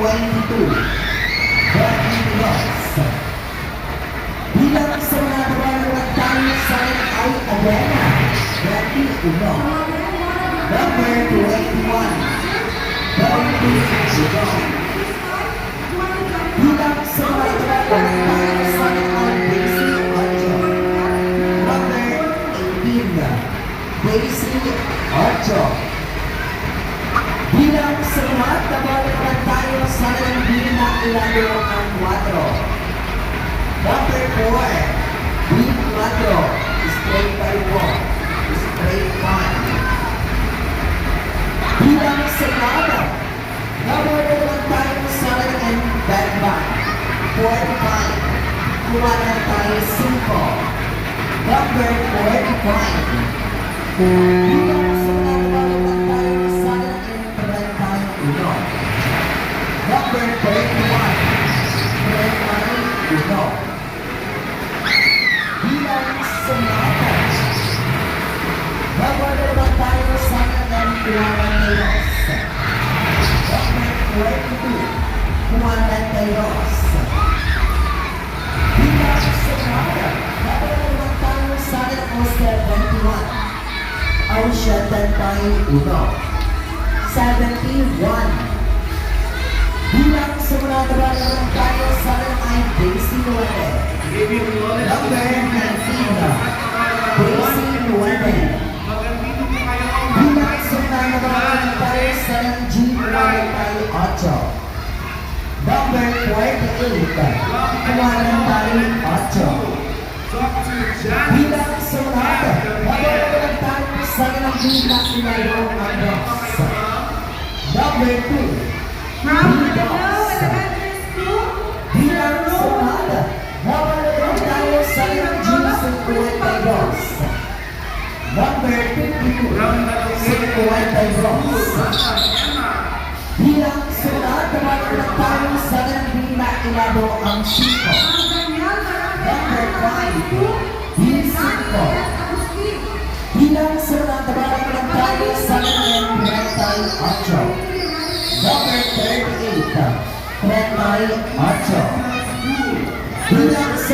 22. Bilang sa mga nababalag tayo sa ay Adena, 21. Number 21. Bilang sa mga nababalag tayo sa ay Daisy Ocho. Number 18. Daisy Ocho. Bilang sa mga nababalag tayo sa ay Bina Ilado ang 4. Number 4, Big 4, straight by 1, straight 1. Bilang sa nada, nababalang tayo sa and back back, 45, kuha na tayo 5. Number 45. Bilang sa nababalang tayo sa and back back, 1. Number 31, straight by 1. Bilang sa mga nababalang tayo sa ng kuwanan na Diyos. Number 42, kuwanan na Diyos. Bilang sa mga nababalang tayo sa ng 71. Ocean tayo 1. 71. Bilang sa mga nababalang tayo sa ng ay Daisy Nueve. Number 19, Daisy Nueve. Bilang sa mga nababalang tayo sa ng G-Line tayo 8. Number 48, kuwanan tayo 8. Bilang sa mga nababalang tayo sa ng G-Line tayo 2. Number 2, bilang sa mga nababalang tayo sa ng G-52. Number 52, 52. Bilang sa mga nababalang tayo sa ng Bina Ilado ang 5. Number 5, B5. Bilang sa mga nababalang tayo sa ng Bina 8. Number 38, Tretay 8. Bilang sa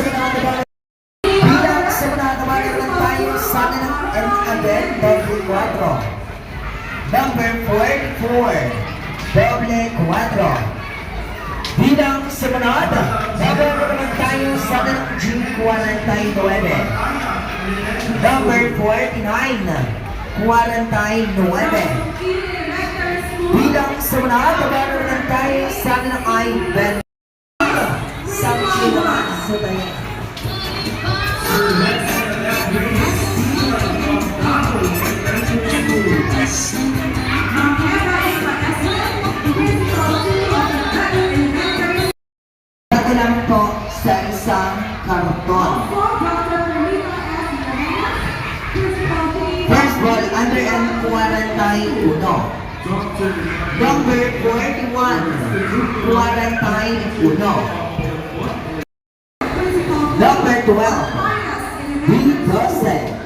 mga nababalang tayo sa ng N-Aden, doble 4. Number 44, doble 4. Bilang sa mga nababalang tayo sa ng G49. Number 49, 49. Bilang sa mga nababalang tayo sa ng ay Ben. Sa mga sa tayo. Ito lang po sa isang karton. First ball, under and quarantine 1. Number 41, quarantine 1. Number 12, B12.